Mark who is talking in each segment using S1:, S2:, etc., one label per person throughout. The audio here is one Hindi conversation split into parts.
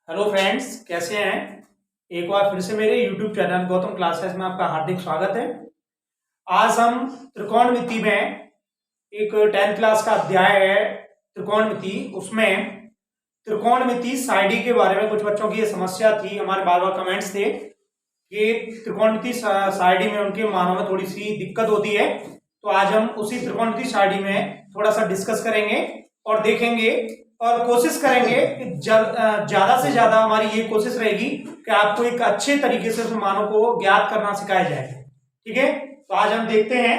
S1: हेलो फ्रेंड्स, कैसे हैं। एक बार फिर से मेरे YouTube चैनल गौतम क्लासेस में आपका हार्दिक स्वागत है। आज हम त्रिकोणमिति में एक 10th क्लास का अध्याय है त्रिकोणमिति। उसमें त्रिकोणमिति साइडी के बारे में कुछ बच्चों की ये समस्या थी, हमारे बार बार कमेंट्स थे कि त्रिकोणमिति साइडी में उनके मानों में थोड़ी सी दिक्कत होती है। तो आज हम उसी त्रिकोणमिति साइडी में थोड़ा सा डिस्कस करेंगे और देखेंगे और कोशिश करेंगे कि ज्यादा से ज्यादा हमारी ये कोशिश रहेगी कि आपको एक अच्छे तरीके से उस मानों को ज्ञात करना सिखाया जाए। ठीक है, तो आज हम देखते हैं।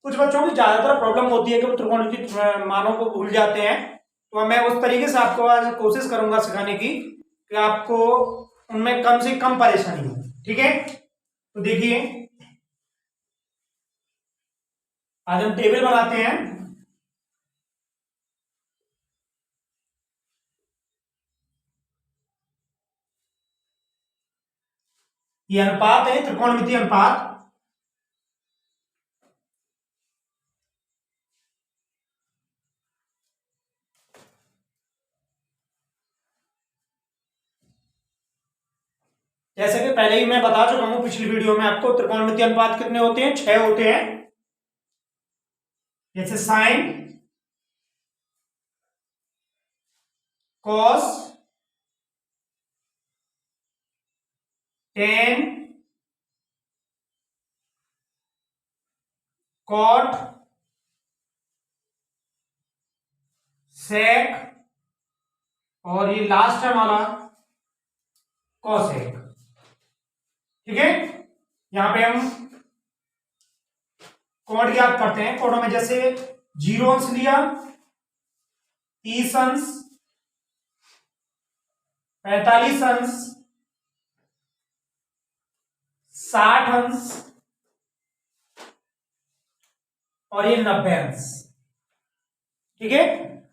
S1: कुछ बच्चों की ज्यादातर प्रॉब्लम होती है कि वो त्रिकोणमिति मानों को भूल जाते हैं, तो मैं उस तरीके से आपको आज कोशिश करूंगा सिखाने की कि आपको उनमें कम से कम परेशानी हो। ठीक है, तो देखिए आज हम टेबल बनाते हैं। ये अनुपात है, त्रिकोणमितीय अनुपात। जैसे कि पहले ही मैं बता चुका हूं पिछली वीडियो में आपको, त्रिकोणमितीय अनुपात कितने होते हैं? 6 होते हैं। जैसे साइन, कॉस, टेन, कॉट, सेक और ये लास्ट है हमारा कॉसेक। ठीक है, यहां पे हम कोड याद करते हैं। कोडों में जैसे 0 अंश लिया, 30 अंश, 45 अंश, 60 अंश और ये 90 अंश। ठीक है,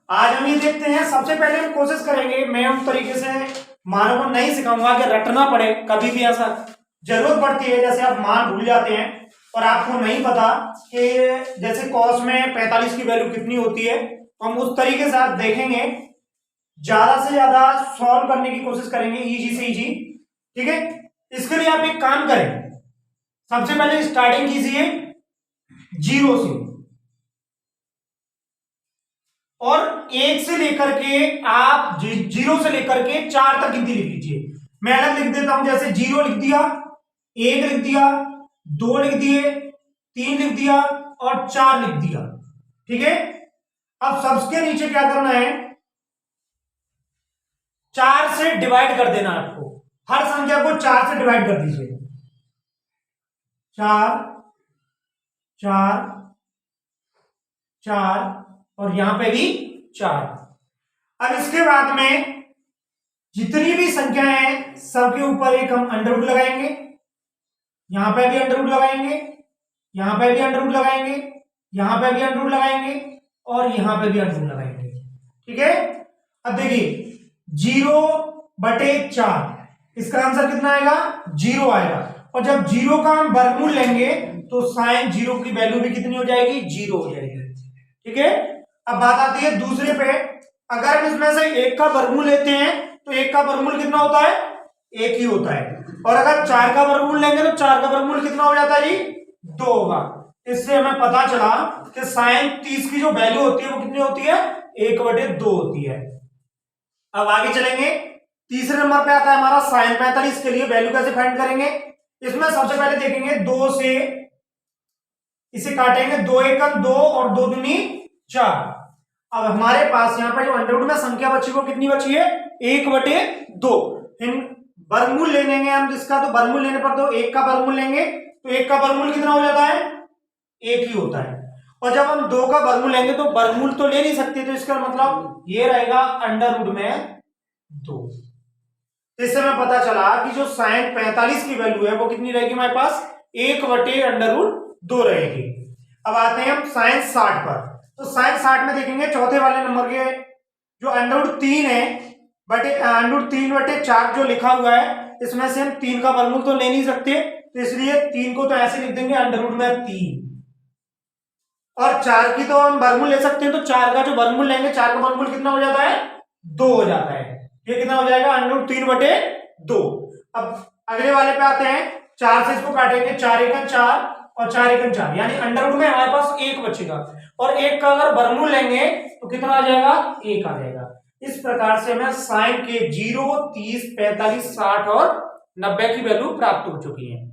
S1: आज हम ये देखते हैं। सबसे पहले हम कोशिश करेंगे, मैं उस तरीके से मानों को नहीं सिखाऊंगा कि रटना पड़े। कभी भी ऐसा जरूरत पड़ती है, जैसे आप मान भूल जाते हैं और आपको नहीं पता कि जैसे कॉस में 45 की वैल्यू कितनी होती है, तो हम उस तरीके से आप देखेंगे, ज्यादा से ज्यादा सॉल्व करने की कोशिश करेंगे, इजी से इजी। ठीक है, इसके लिए आप एक काम करें, सबसे पहले स्टार्टिंग कीजिए 0 से और 1 से लेकर के आप 0 से लेकर के 4 तक गिनती लिख लीजिए। मैं अलग लिख देता हूं, जैसे 0 लिख दिया, 1 लिख दिया, 2 लिख दिए, 3 लिख दिया और 4 लिख दिया। ठीक है, अब सबके नीचे क्या करना है? 4 से डिवाइड कर देना। आपको हर संख्या को 4 से डिवाइड कर दीजिए। 4 4 4 और यहां पे भी 4। अब इसके बाद में जितनी भी संख्याएं हैं सबके ऊपर एक हम अंडर रूट लगाएंगे। यहां पे भी अंडर रूट लगाएंगे, यहां पे भी अंडर रूट लगाएंगे, यहां पे भी अंडर रूट लगाएंगे और यहां पे भी अंडर रूट लगाएंगे। ठीक है, अब देखिए 0/4, इसका आंसर कितना आएगा? 0 आएगा। और जब 0 का हम वर्गमूल लेंगे तो साइन 0 की वैल्यू भी कितनी हो जाएगी? 0 हो जाएगी। ठीक है, अब बात आती है दूसरे पे। अगर हम इसमें से 1 का वर्गमूल लेते हैं तो 1 का वर्गमूल कितना होता है? 1 ही होता है। और अगर 4 का वर्गमूल लेंगे तो 4 का वर्गमूल कितना हो जाता है जी? 2 होगा। इससे हमें पता चला कि साइन 30 की जो वैल्यू होती है वो कितनी होती है? 1/2 होती है। अब आगे चलेंगे, तीसरे नंबर पे आता है हमारा साइन 45 के लिए वैल्यू कैसे फाइंड करेंगे। इसमें सबसे पहले देखेंगे 2 से इसे काटेंगे, 2 एकम 2 और 2 दूनी 4। अब हमारे पास यहाँ पे जो अंडर रूट में संख्या बची वो कितनी बची है? 1/2। इन वर्गमूल ले लेंगे हम इसका, तो वर्गमूल लेने पर तो 1 का वर्गमूल लेंगे तो 1 का वर्गमूल कितना हो जाता है? 1 ही होता है। और जब हम 2 का वर्गमूल लेंगे तो वर्गमूल तो ले नहीं सकते, तो इसका मतलब ये रहेगा अंडर रूट में 2। इससे हमें पता चला कि जो साइन 45 की वैल्यू है वो कितनी रहेगी हमारे पास? 1/2 रहेगी। अब आते हैं हम साइन 60 पर। तो साइन 60 में देखेंगे चौथे वाले नंबर के जो अंडर रूट 3 है, बटे अंडर रूट 3/4 जो लिखा हुआ है, इसमें से हम 3 का वर्गमूल तो ले नहीं सकते, तो इसलिए 3 को तो ऐसे लिख देंगे अंडर रूट में 3। और 4 की तो हम वर्गमूल ले सकते हैं, तो 4 का जो वर्गमूल लेंगे, 4 का वर्गमूल कितना हो जाता है? 2 हो जाता है। ये कितना हो जाएगा √3/2। अब अगले वाले पे आते हैं, 4 से इसको काटेंगे, 4 एकम 4 और 4 एकम 4, यानी अंडर रूट में हमारे पास 1 बचेगा, और 1 का अगर वर्गमूल लेंगे तो कितना आ जाएगा 1 आ जाएगा। इस प्रकार से हमें साइन के 0, 30, 45, 60 और 90 की वैल्यू प्राप्त हो चुकी है।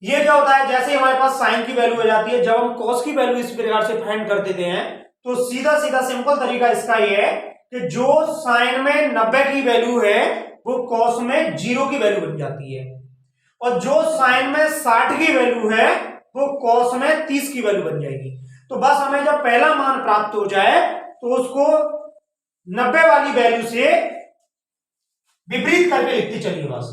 S1: ये क्या होता है, जैसे हमारे पास साइन की वैल्यू हो जाती है, जब हम कॉस की वैल्यू इस प्रकार से फाइंड कर देते हैं तो सीधा सीधा सिंपल तरीका इसका ये है कि जो साइन में 90 की वैल्यू है वो कॉस में 0 की वैल्यू बन जाती है, और जो साइन में 60 की वैल्यू है वो कॉस में 30 की वैल्यू बन जाएगी। तो बस हमें जब पहला मान प्राप्त हो जाए तो उसको 90 वाली वैल्यू से विपरीत करके लिखते चलिए बस।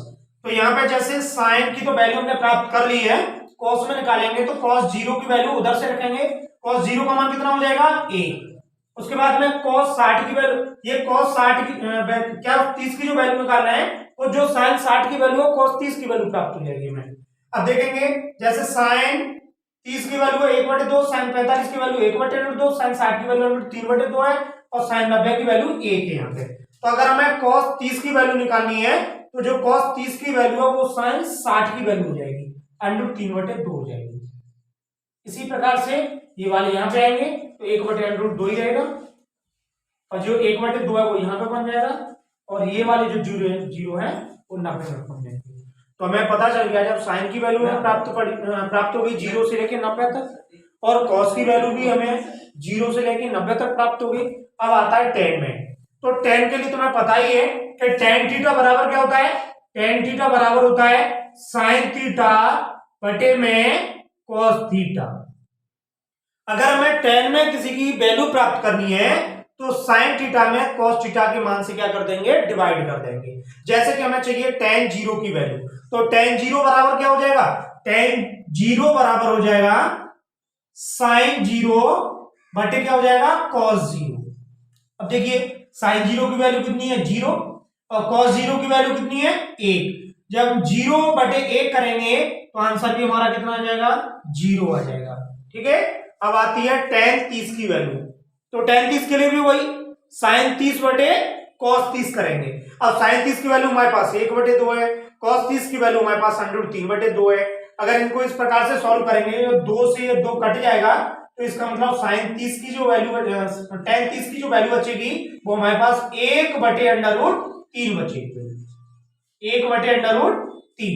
S1: तो यहां पे जैसे साइन की तो वैल्यू हमने प्राप्त कर ली है, कॉस में निकालेंगे तो कॉस 0 की वैल्यू उधर से रखेंगे, कॉस 0 का मान कितना हो जाएगा 1। उसके बाद में कॉस 60 की वैल्यू, ये कॉस 60 की क्या 30 की जो वैल्यू निकाल रहे हैं वो जो साइन 60 की वैल्यू है कॉस 30 की वैल्यू प्राप्त हो जाएगी हमें। अब देखेंगे जैसे साइन 30 की वैल्यू है 1/2, साइन 45 की वैल्यू 1/2, साइन 60 की वैल्यू 3/2 है, और साइन 90 की वैल्यू 1 है यहाँ पे। तो अगर हमें कॉस 30 की वैल्यू निकालनी है तो जो कॉस 30 की वैल्यू है वो साइन 60 की वैल्यू हो जाएगी, √3/2 हो जाएगी। इसी प्रकार से ये वाले यहाँ पे आएंगे तो 1/√2 ही रहेगा, और जो 1/2 है वो यहाँ पे बन जाएगा, और ये वाले जो जीरो है वो 90 में बन जाएंगे। तो हमें पता चल गया जब साइन की वैल्यू हमें प्राप्त हो गई 0 से लेके 90 तक, और कॉस की वैल्यू भी हमें 0 से लेके 90 तक प्राप्त हो गई। अब आता है टेन में, तो टेन के लिए तुम्हें पता ही है कि टेन थीटा बराबर क्या होता है, टेन थीटा बराबर होता है साइन थीटा बटे में कॉस थीटा। अगर हमें टेन में किसी की वैल्यू प्राप्त करनी है तो साइन थीटा में कॉस थीटा के मान से क्या कर देंगे, डिवाइड कर देंगे। जैसे कि हमें चाहिए टेन 0 की वैल्यू, तो टेन 0 बराबर क्या हो जाएगा, टेन 0 बराबर हो जाएगा साइन 0 बटे क्या हो जाएगा कॉस 0। अब देखिए साइन 0 की वैल्यू कितनी है 0, और कॉस 0 की वैल्यू कितनी है 1। जब 0/1 करेंगे तो आंसर भी हमारा कितना आ जाएगा 0 आ जाएगा। ठीक है, अब आती है टेन 30 की वैल्यू, तो टेन 30 के लिए भी वही साइन 30 बटे कॉस 30 करेंगे। अब साइन 30 की वैल्यू हमारे पास 1/2 है, कॉस 30 की वैल्यू हमारे पास √3/2 है। अगर इनको इस प्रकार से सॉल्व करेंगे तो 2 से 2 कट जाएगा, तो इसका मतलब साइन 30 की जो वैल्यू, टेन 30 की जो वैल्यू बचेगी वो हमारे पास 1/√3 बचेगी, 1/√3।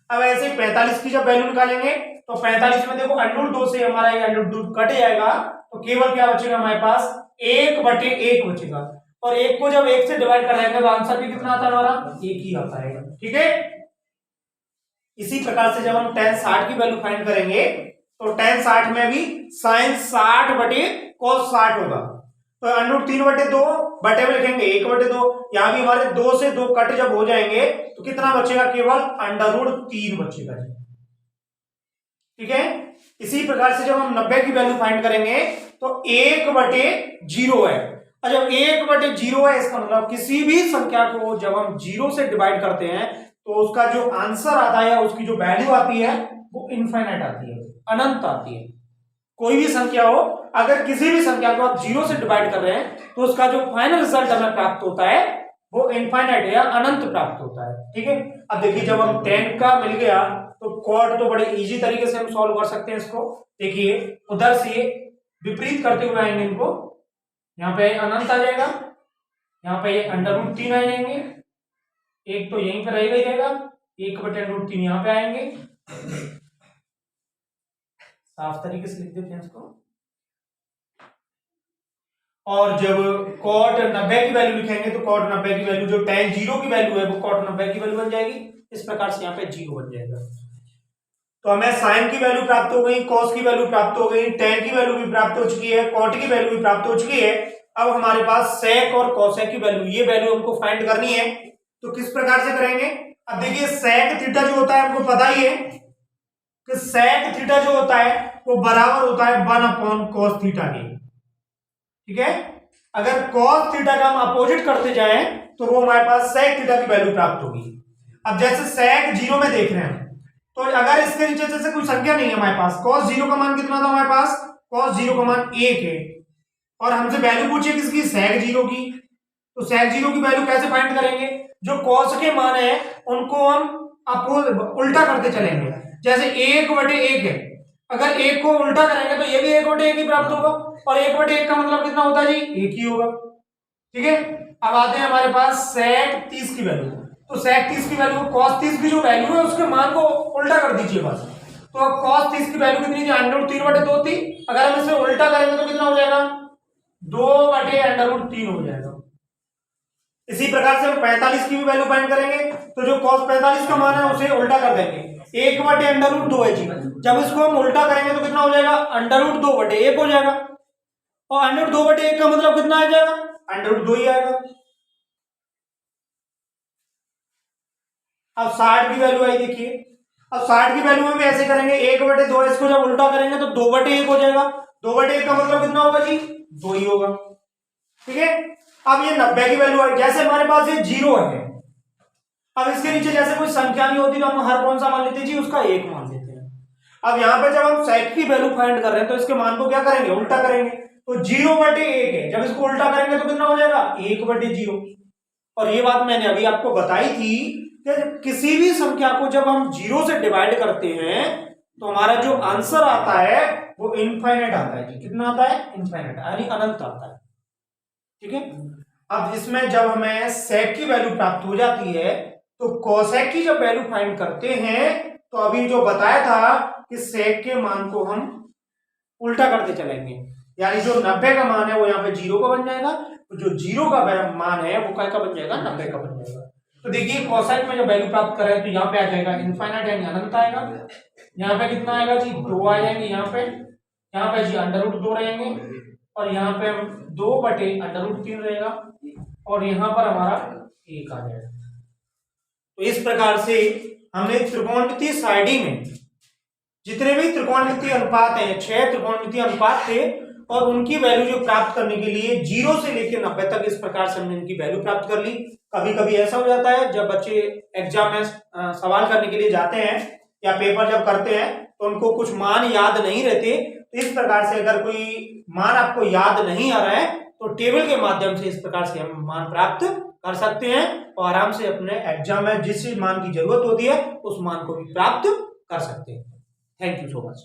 S1: अब ऐसे 45 की जब वैल्यू निकालेंगे तो 45 में देखो √2 से हमारा ये √2 कट जाएगा, तो केवल क्या बचेगा हमारे पास 1/1 बचेगा, और 1 को जब 1 से डिवाइड कराएंगे तो आंसर भी कितना आता है हमारा 1 ही आता है। ठीक है, इसी प्रकार से जब हम tan 60 की वैल्यू फाइंड करेंगे तो tan 60 में भी साइन 60 बटे cos 60 होगा, तो √3/2 बटे में लिखेंगे 1/2, यहां भी हमारे 2 से 2 कट जब हो जाएंगे तो कितना बचेगा, केवल √3 बचेगा। ठीक है, इसी प्रकार से जब हम 90 की वैल्यू फाइंड करेंगे तो 1/0 है, और जब 1/0 है इसका मतलब किसी भी संख्या को जब हम 0 से डिवाइड करते हैं तो उसका जो आंसर आता है, उसकी जो वैल्यू आती है वो इनफाइनाइट आती है, अनंत आती है। कोई भी संख्या हो, अगर किसी भी संख्या को आप 0 से डिवाइड कर रहे हैं तो उसका जो फाइनल रिजल्ट हमें प्राप्त होता है वो इनफाइनाइट या अनंत प्राप्त होता है। ठीक है, अब देखिए जब हम 10 का मिल गया तो कॉट तो बड़े इजी तरीके से हम सॉल्व कर सकते हैं इसको। देखिए उधर से विपरीत करते हुए आएंगे इनको, यहाँ पे अनंत आ जाएगा, यहाँ पे ये √3 आ जाएंगे, एक तो यहीं पे रहेगा ही रहेगा, 1/√3 यहाँ पे आएंगे। साफ तरीके से लिख देते हैं इसको, और जब cot 90 की वैल्यू लिखेंगे तो cot 90 की वैल्यू जो tan 0 की वैल्यू है वो cot 90 की वैल्यू बन जाएगी। इस प्रकार से यहाँ पे 0 बन जाएगा। तो हमें साइन की वैल्यू प्राप्त हो गई, कॉस की वैल्यू प्राप्त हो गई, tan की वैल्यू भी प्राप्त हो चुकी है, cot की वैल्यू भी प्राप्त हो चुकी है। अब हमारे पास sec और cosec की वैल्यू, ये वैल्यू हमको फाइंड करनी है, तो किस प्रकार से करेंगे। अब देखिए sec थीटा जो होता है हमको पता ही है कि sec थीटा जो होता है वो बराबर होता है 1/cos थीटा के। ठीक है, अगर cos थीटा का हम अपोजिट करते जाएं तो वो हमारे पास sec थीटा की वैल्यू प्राप्त होगी। अब जैसे sec 0 में देख रहे हैं तो अगर इसके नीचे जैसे कोई संख्या नहीं है हमारे पास, cos 0 का मान कितना था हमारे पास, cos 0 का मान 1 है, और हमसे वैल्यू पूछिए किसकी, sec 0 की, तो sec 0 की वैल्यू कैसे फाइंड करेंगे? जो cos के मान है उनको हम उल्टा करते चलेंगे। जैसे 1/1 है, अगर 1 को उल्टा करेंगे तो ये भी 1/1 ही प्राप्त होगा, और 1/1 का मतलब कितना होता है जी? 1 ही होगा। ठीक है, अब आते हैं हमारे पास sec 30 की वैल्यू। तो sec 30 की वैल्यू, cos 30 की जो वैल्यू है उसके मान को उल्टा कर दीजिए बस। तो अब cos 30 की वैल्यू कितनी थी? √3/2 थी। अगर हम इसे उल्टा करेंगे तो कितना हो जाएगा? 2/√3 हो जाएगा। इसी प्रकार से हम 45 की भी वैल्यू फाइंड करेंगे, तो जो cos 45 का मान है उसे उल्टा कर देंगे। 1/√2 है जी, जब इसको हम उल्टा करेंगे तो कितना हो जाएगा? √2/1 हो जाएगा, और √2/1 का मतलब कितना आ जाएगा? √2 ही आएगा। अब 60 की वैल्यू आई, देखिए अब 60 की वैल्यू में भी ऐसे करेंगे, 1/2 इसको जब उल्टा करेंगे तो 2/1 हो जाएगा। 2/1 का मतलब कितना होगा जी? 2 ही होगा। ठीक है, अब ये 90 की वैल्यू आई। जैसे हमारे पास ये 0 है, अब इसके नीचे जैसे कोई संख्या नहीं होती तो हम हर कौन सा मान लेते हैं जी? उसका 1 मान लेते हैं। अब यहाँ पे जब हम sec की वैल्यू फाइंड कर रहे हैं तो इसके मान को क्या करेंगे? उल्टा करेंगे। तो 0/1 है, जब इसको उल्टा करेंगे तो कितना हो जाएगा? 1/0। और ये बात मैंने अभी आपको बताई थी कि किसी भी संख्या को जब हम 0 से डिवाइड करते हैं तो हमारा जो आंसर आता है वो इनफाइनाइट आता है जी। कितना आता है? इनफाइनाइट, यानी अनंत आता है। ठीक है, अब इसमें जब हमें sec की वैल्यू प्राप्त हो जाती है तो cosec की जब वैल्यू फाइंड करते हैं तो अभी जो बताया था कि sec के मान को हम उल्टा करते चलेंगे, यानी जो 90 का मान है वो यहाँ पे 0 का बन जाएगा, तो जो 0 का मान है वो क्या का बन जाएगा? 90 का बन जाएगा। तो देखिए cosec में जब वैल्यू प्राप्त करें तो यहाँ पे आ जाएगा इनफाइनाइट, यानी अनंत आएगा। यहाँ पे कितना आएगा जी? 2 आ जाएंगे। यहाँ पे जी √2 रहेंगे, और यहाँ पे 2/√3 रहेगा, और यहाँ पर हमारा 1 आ जाएगा। तो इस प्रकार से हमने त्रिकोणमितीय सारणी में जितने भी त्रिकोणमितीय अनुपात हैं, 6 त्रिकोणमितीय अनुपात थे, और उनकी वैल्यू जो प्राप्त करने के लिए 0 से लेकर 90 तक इस प्रकार से हमने इनकी वैल्यू प्राप्त कर ली। कभी कभी ऐसा हो जाता है जब बच्चे एग्जाम में सवाल करने के लिए जाते हैं या पेपर जब करते हैं तो उनको कुछ मान याद नहीं रहते, तो इस प्रकार से अगर कोई मान आपको याद नहीं आ रहा है तो टेबल के माध्यम से इस प्रकार से हम मान प्राप्त कर सकते हैं, और आराम से अपने एग्जाम में जिस मान की जरूरत होती है उस मान को भी प्राप्त कर सकते हैं। Thank you so much.